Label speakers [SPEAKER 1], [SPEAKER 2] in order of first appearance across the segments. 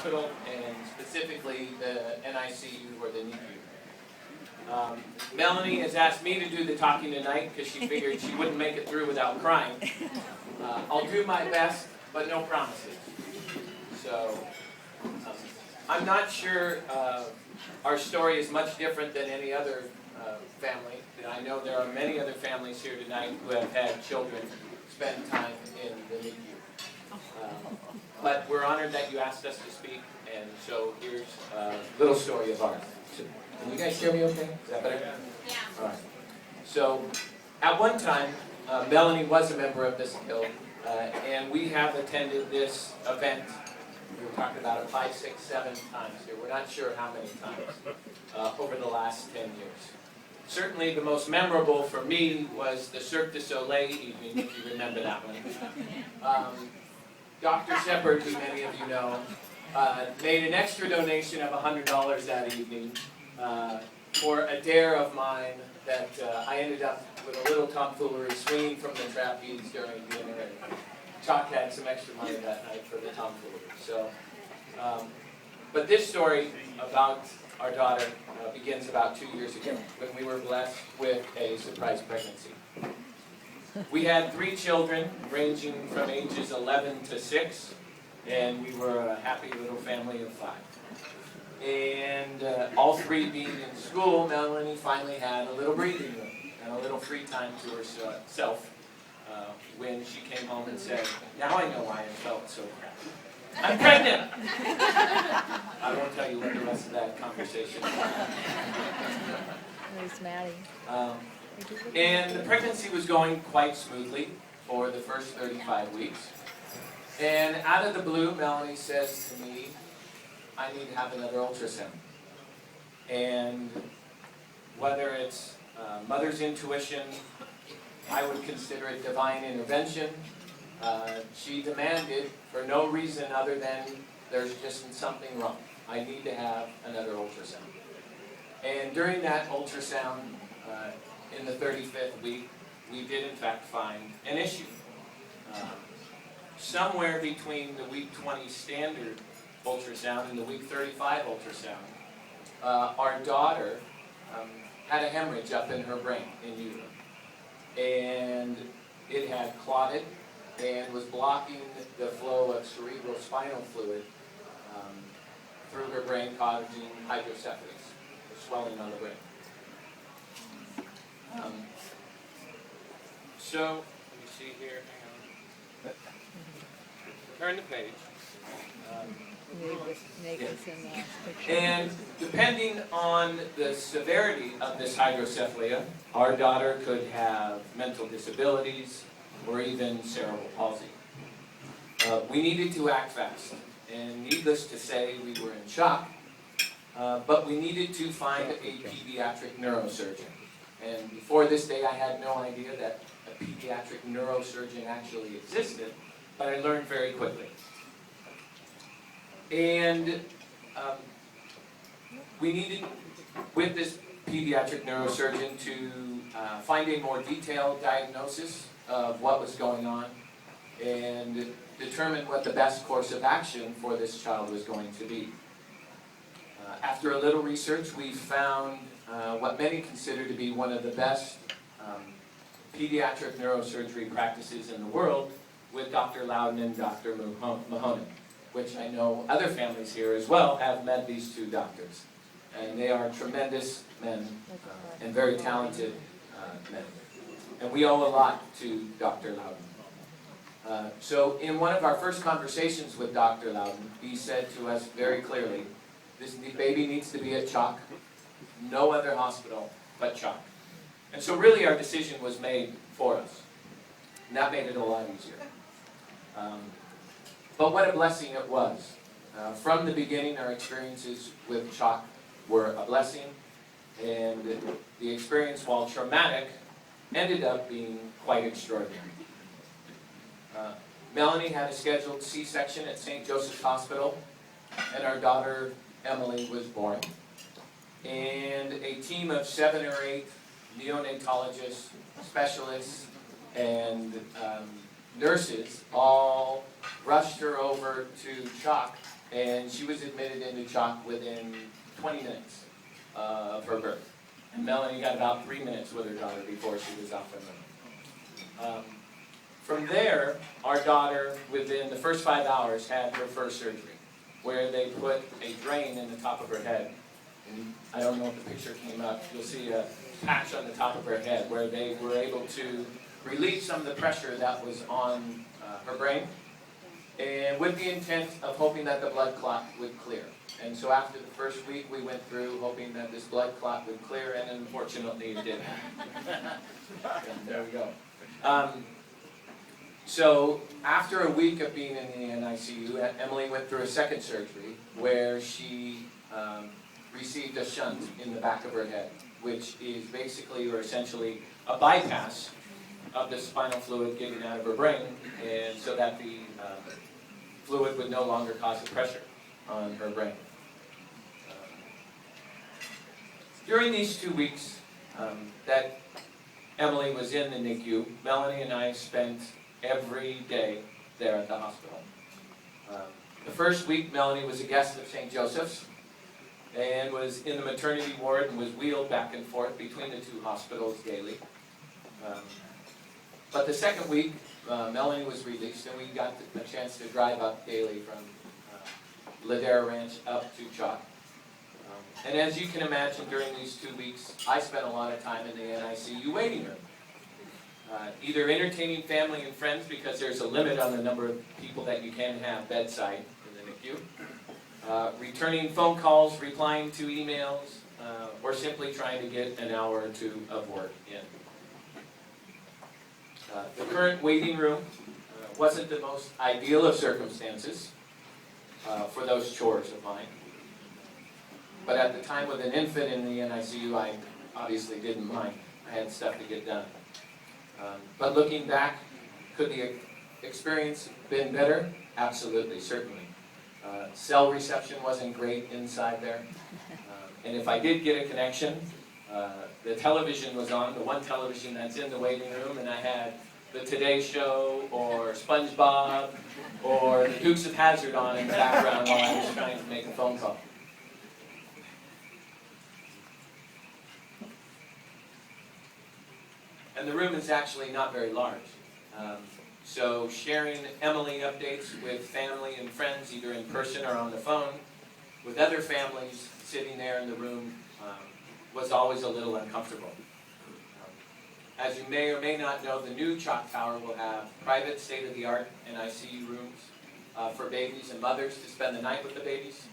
[SPEAKER 1] hospital, and specifically the NICU or the NICU. Melanie has asked me to do the talking tonight because she figured she wouldn't make it through without crying. I'll do my best, but no promises. So, I'm not sure our story is much different than any other family. I know there are many other families here tonight who have had children spend time in the NICU. But we're honored that you asked us to speak, and so here's a little story of ours. Can you guys hear me okay? Is that better?
[SPEAKER 2] Yeah.
[SPEAKER 1] All right. So, at one time, Melanie was a member of this guild, and we have attended this event. We were talking about it 5, 6, 7 times here. We're not sure how many times over the last 10 years. Certainly the most memorable for me was the Cirque du Soleil evening, if you remember that one. Dr. Shepard, who many of you know, made an extra donation of $100 that evening for a dare of mine that I ended up with a little tomfoolery swinging from the trapeze during dinner, and Chuck had some extra money that night for the tomfoolery. So, but this story about our daughter begins about 2 years ago when we were blessed with a surprise pregnancy. We had 3 children ranging from ages 11 to 6, and we were a happy little family of 5. And all 3 being in school, Melanie finally had a little breathing room and a little free time to herself when she came home and said, "Now I know why I felt so crappy. I'm pregnant!" I won't tell you what the rest of that conversation was.
[SPEAKER 2] Where's Maddie?
[SPEAKER 1] And the pregnancy was going quite smoothly for the first 35 weeks. And out of the blue, Melanie says to me, "I need to have another ultrasound." And whether it's mother's intuition, I would consider it divine intervention. She demanded, for no reason other than there's just something wrong. I need to have another ultrasound. And during that ultrasound, in the 35th week, we did in fact find an issue. Somewhere between the week 20 standard ultrasound and the week 35 ultrasound, our daughter had a hemorrhage up in her brain, in utero. And it had clotted and was blocking the flow of cerebrospinal fluid through her brain, causing hydrocephalus, swelling on the brain. So, let me see here, hang on. Turn the page. And depending on the severity of this hydrocephalia, our daughter could have mental disabilities or even cerebral palsy. We needed to act fast, and needless to say, we were in shock, but we needed to find a pediatric neurosurgeon. And before this day, I had no idea that a pediatric neurosurgeon actually existed, but I learned very quickly. And we needed, with this pediatric neurosurgeon, to find a more detailed diagnosis of what was going on and determine what the best course of action for this child was going to be. After a little research, we found what many consider to be one of the best pediatric neurosurgery practices in the world with Dr. Loudon and Dr. Mahoney, which I know other families here as well have met these 2 doctors. And they are tremendous men and very talented men. And we owe a lot to Dr. Loudon. So in one of our first conversations with Dr. Loudon, he said to us very clearly, "This baby needs to be at CHOC, no other hospital but CHOC." And so really our decision was made for us. And that made it a lot easier. But what a blessing it was. From the beginning, our experiences with CHOC were a blessing, and the experience, while traumatic, ended up being quite extraordinary. Melanie had a scheduled C-section at St. Joseph's Hospital, and our daughter Emily was born. And a team of 7 or 8 neonatologists, specialists, and nurses all rushed her over to CHOC and she was admitted into CHOC within 20 minutes of her birth. And Melanie got about 3 minutes with her daughter before she was off and running. From there, our daughter, within the first 5 hours, had her first surgery, where they put a drain in the top of her head. And I don't know if the picture came up. You'll see a patch on the top of her head where they were able to relieve some of the pressure that was on her brain, and with the intent of hoping that the blood clot would clear. And so after the first week, we went through hoping that this blood clot would clear, and unfortunately it didn't. And there we go. So after a week of being in the NICU, Emily went through a second surgery where she received a shunt in the back of her head, which is basically or essentially a bypass of the spinal fluid getting out of her brain, and so that the fluid would no longer cause the pressure on her brain. During these 2 weeks that Emily was in the NICU, Melanie and I spent every day there at the hospital. The first week, Melanie was a guest of St. Joseph's and was in the maternity ward and was wheeled back and forth between the two hospitals daily. But the second week, Melanie was released, and we got a chance to drive up daily from Ladera Ranch up to CHOC. And as you can imagine, during these 2 weeks, I spent a lot of time in the NICU waiting room. Either entertaining family and friends, because there's a limit on the number of people that you can have bedside in the NICU, returning phone calls, replying to emails, or simply trying to get an hour or two of work in. The current waiting room wasn't the most ideal of circumstances for those chores of mine. But at the time with an infant in the NICU, I obviously didn't mind. I had stuff to get done. But looking back, could the experience been better? Absolutely, certainly. Cell reception wasn't great inside there. And if I did get a connection, the television was on, the one television that's in the waiting room, and I had the Today Show or SpongeBob or the Dukes of Hazzard on in the background while I was trying to make a phone call. And the room is actually not very large. So sharing Emily updates with family and friends, either in person or on the phone, with other families sitting there in the room, was always a little uncomfortable. As you may or may not know, the new CHOC Tower will have private state-of-the-art NICU rooms for babies and mothers to spend the night with the babies.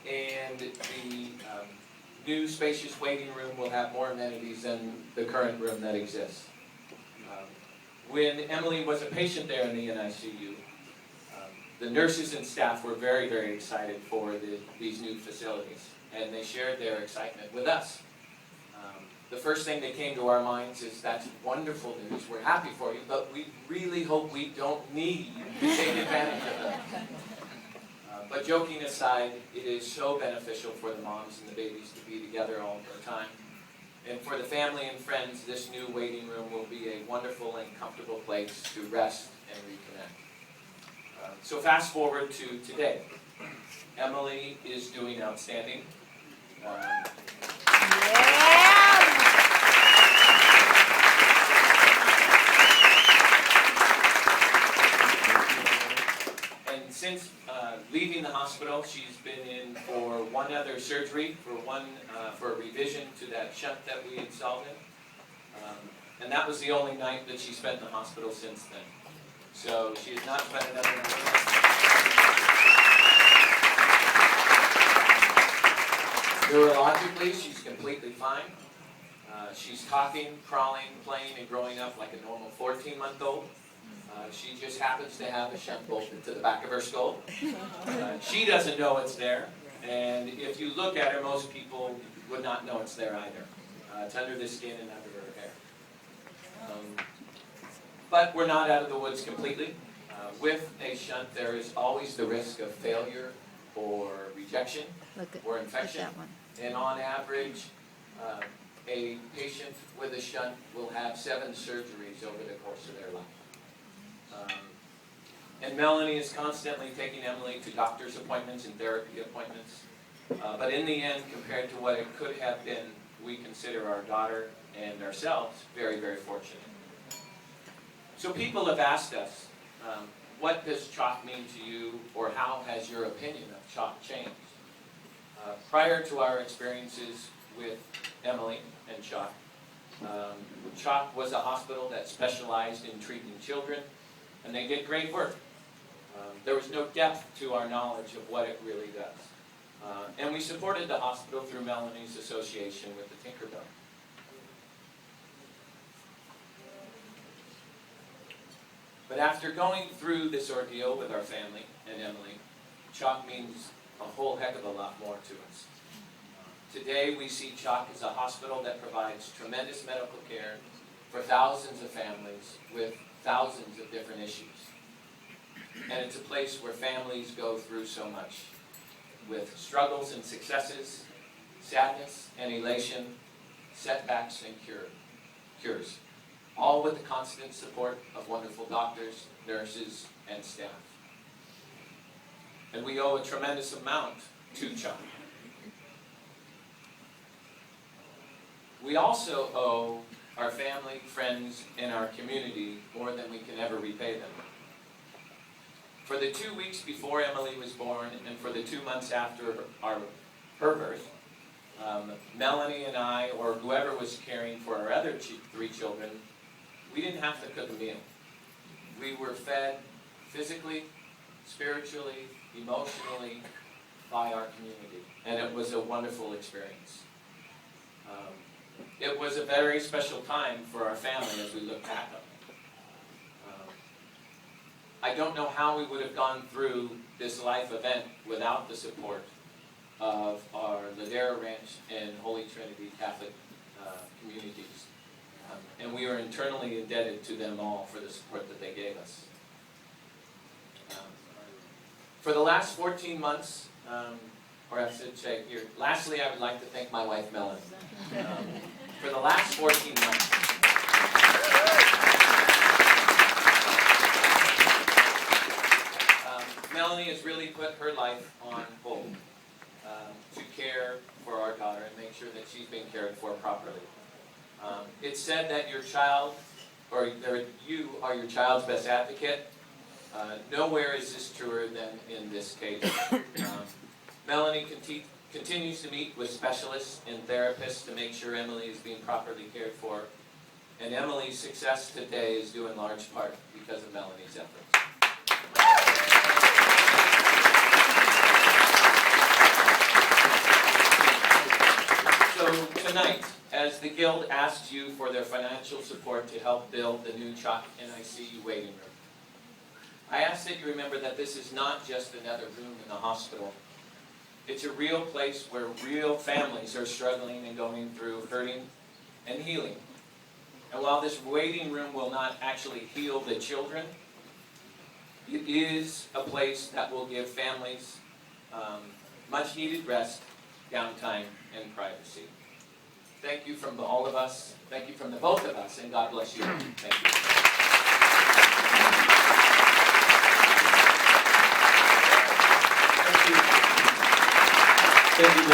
[SPEAKER 1] And the new spacious waiting room will have more amenities than the current room that exists. When Emily was a patient there in the NICU, the nurses and staff were very, very excited for these new facilities, and they shared their excitement with us. The first thing that came to our minds is, that's wonderful news, we're happy for you, but we really hope we don't need to take advantage of them. But joking aside, it is so beneficial for the moms and the babies to be together all the time. And for the family and friends, this new waiting room will be a wonderful and comfortable place to rest and reconnect. So fast forward to today. Emily is doing outstanding. And since leaving the hospital, she's been in for one other surgery, for a revision to that shunt that we installed in. And that was the only night that she spent in the hospital since then. So she has not spent another night. Neurologically, she's completely fine. She's talking, crawling, playing, and growing up like a normal 14-month-old. She just happens to have a shunt bolted to the back of her skull. She doesn't know it's there, and if you look at her, most people would not know it's there either. It's under the skin and under her hair. But we're not out of the woods completely. With a shunt, there is always the risk of failure or rejection or infection. And on average, a patient with a shunt will have 7 surgeries over the course of their life. And Melanie is constantly taking Emily to doctor's appointments and therapy appointments. But in the end, compared to what it could have been, we consider our daughter and ourselves very, very fortunate. So people have asked us, what does chalk mean to you, or how has your opinion of chalk changed? Prior to our experiences with Emily and chalk, chalk was a hospital that specialized in treating children, and they did great work. There was no depth to our knowledge of what it really does. And we supported the hospital through Melanie's association with the Tinkerbell. But after going through this ordeal with our family and Emily, chalk means a whole heck of a lot more to us. Today we see chalk as a hospital that provides tremendous medical care for thousands of families with thousands of different issues. And it's a place where families go through so much, with struggles and successes, sadness and elation, setbacks and cures, all with the constant support of wonderful doctors, nurses, and staff. And we owe a tremendous amount to chalk. We also owe our family, friends, and our community more than we can ever repay them. For the 2 weeks before Emily was born, and for the 2 months after her birth, Melanie and I, or whoever was caring for our other 3 children, we didn't have to cook a meal. We were fed physically, spiritually, emotionally by our community, and it was a wonderful experience. It was a very special time for our family as we look back on it. I don't know how we would have gone through this life event without the support of our Ladera Ranch and Holy Trinity Catholic communities. And we are internally indebted to them all for the support that they gave us. For the last 14 months, or I should say here, lastly, I would like to thank my wife, Melanie. For the last 14 months, Melanie has really put her life on hold to care for our daughter and make sure that she's being cared for properly. It's said that your child, or you are your child's best advocate. Nowhere is this truer than in this case. Melanie continues to meet with specialists and therapists to make sure Emily is being properly cared for. And Emily's success today is due in large part because of Melanie's efforts. So tonight, as the Guild asks you for their financial support to help build the new Chalk NICU waiting room, I ask that you remember that this is not just another room in the hospital. It's a real place where real families are struggling and going through hurting and healing. And while this waiting room will not actually heal the children, it is a place that will give families much needed rest, downtime, and privacy. Thank you from all of us. Thank you from the both of us, and God bless you. Thank you. Thank you,